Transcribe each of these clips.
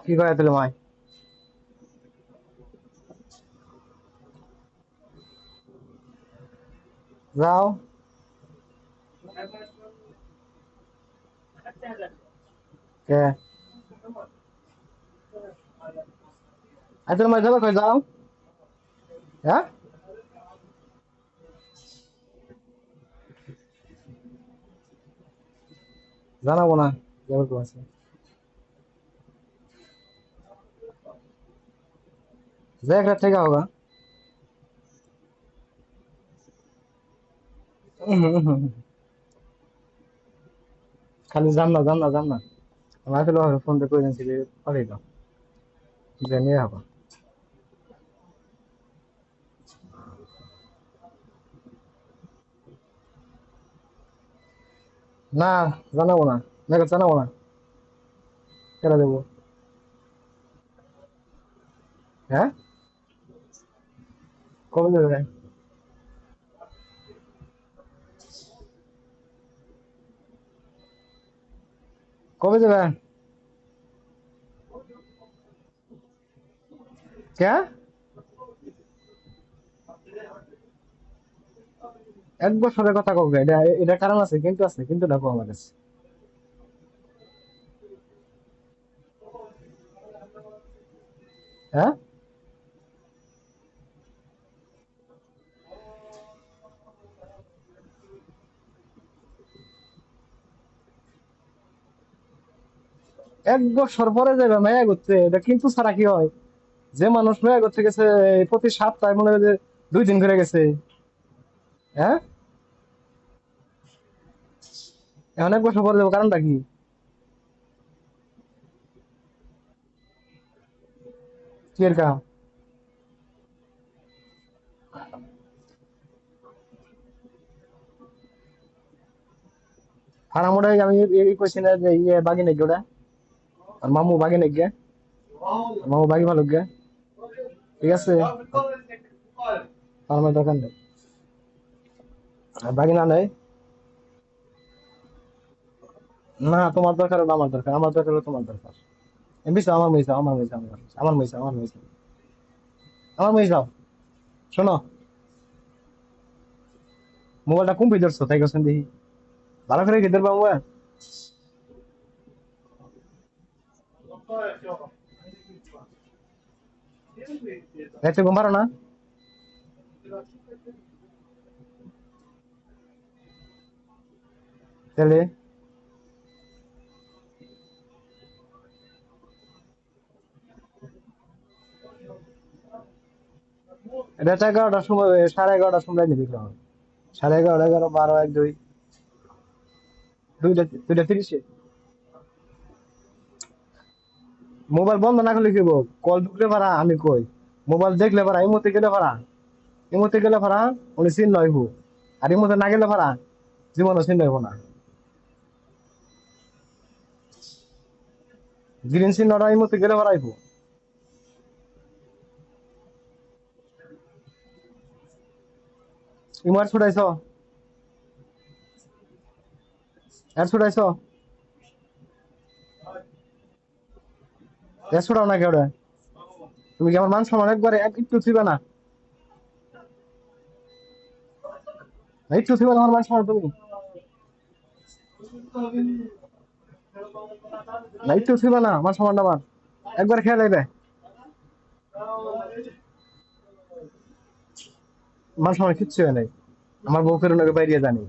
কি করে তাহলে মাই যাও কে আচ্ছা মাই যাবে কই যাও হ্যাঁ জানাবো না যাবে তো আছে যে একটা থেকে হোগা খালি জান না আমি আসলে ফোন দিয়ে কইছি যে পাঠাই দাও যে নিয়ে হবো না জানাবো না মেঘা জানাবো না কেটে দেবো হ্যাঁ কবে দেবে কবে দেবে কে এক বছরের কথা কবে এটা এটা কারণ আছে কিন্তু দেখো আমার কাছে হ্যাঁ 1 বছর পরে যাবে মেয়া করতে এটা কিন্তু ছাড়া কি হয় যে মানুষ মেয়া করতে গেছে এই প্রতি সপ্তাহে মনে হয় যে 2 দিন করে গেছে হ্যাঁ এখন 1 বছর পরে যাবো কারণটা কি কি এর কাম আর আমরা আমি এই কইছি না যে ইয়ে বাগি নাকি ওটা আর মামু বাগি নাকি মামু বাগি ভালো গে ঠিক আছে আমার দোকান নেই আর বাগি না নেই না তোমার দরকার হলো আমার দরকার হলো তোমার দরকার এমবি আমার মেয়ে আমার মেয়ে যাও শোনো মোবাইলটা কম ধরছো তাই গেছেন দেখি ভালো করে খেতে পারবো রাতে ঘুম পারো না তাহলে রাত 11টার সময় 11:30টার সময় নিবি কেমন 11:30 11 12 1 2 দুইটা 30 মোবাইল বন্ধ না করলে কি হবো কল ঢুকলে পারা আমি কই মোবাইল দেখলে পারা এই মুহূর্তে গেলে পারা উনি চিন নইব আর এই মুহূর্তে না গেলে পারা জীবনও চিন নইব না গ্রিন চিহ্নটা এই মুহূর্তে গেলে পারাইবো ইমার ছুটাইছ এর ছুটাইছ এর ছুটাও না কেউটা তুমি কি আমার মান সম্মান একবারে একটু ছিবে না একটু ছিবে না আমার মান সম্মান তুমি না একটু ছিবে না মান সম্মান আমার একবার খেয়াল আইবে মান সম্মান কিচ্ছু হয় নাই আমার বউ ফেরুনকে বাইরিয়ে জানি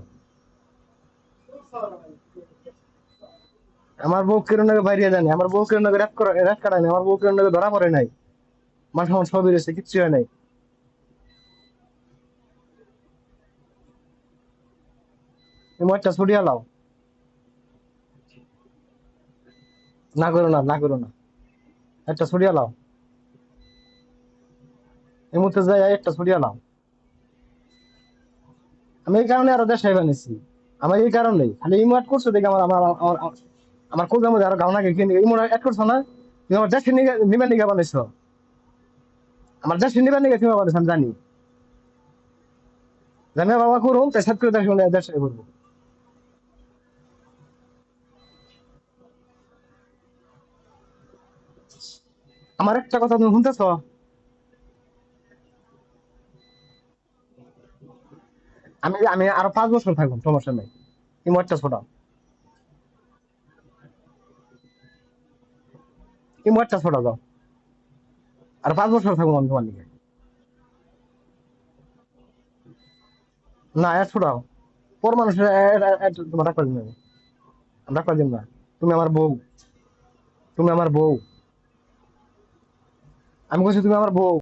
আমার বউ কিরণকে বাইরিয়ে জানি আমার বউ কিরণকে রাত কাটায় নাই আমার বউ কিরণকে ধরা পড়ে নাই মান সম্মান সবই রয়েছে কিচ্ছু হয় নাই তুমি একটা ছুটিয়া লাও না করো না একটা ছুটিয়া লাও এই মুহূর্তে যাই একটা ছুটিয়া লাও আমি এই কারণে আরো দেশাই বানিয়েছি আমার এই কারণেই খালি ইমোট করছো দেখে আমার কোথাও মধ্যে আরো গাওনা গেছে ইমোট অ্যাড করছো না তুমি আমার দেশে নিবেন নিগা বানাইছো আমার দেশে নিবেন নিগা তুমি বানাইছো আমি জানি জানি বাবা করুন তাই সাত করে দেশে করবো আমার একটা কথা তুমি শুনতেছ? আমি আমি আরো 5 বছর থাকবো, সমস্যা নেই। ইমোটটা ছোটাও, ইমোটটা ছোটাও যাও। আর 5 বছর থাকবো আমি তোমার দিকে। না, ছোটাও। পর মানুষের তোমার রাখা দিন, আমরা রাখা দিন না। তুমি আমার বউ, তুমি আমার বউ। আমি বলছি তুমি আমার বউ।